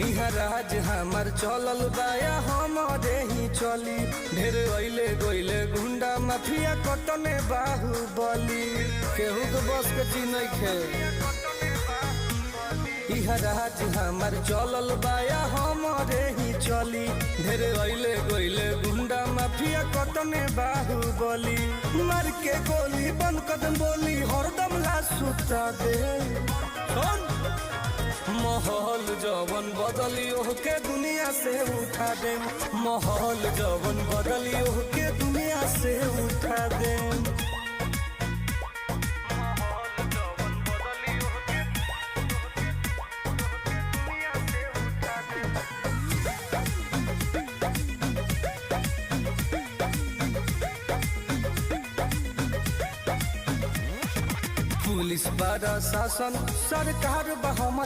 इहा राज हमार चलल बाया हमारे ही चली। ढेर अइले गइले गुंडा माफिया कटने बाहुबली, केहू के बस के चीज नइखे। इहा राज हमार चलल बाया हमारे ही चली। ढेर अइले गइले गुंडा माफिया कटने बाहुबली, मार के गोली बंद कदम बोली हरदम ला सुता दे। माहौल जवन बदली ओहके दुनिया से उठा दे। माहौल जवन बदली ओहके दुनिया से उठा दे। पुलिस प्रशासन सरकार बा हमर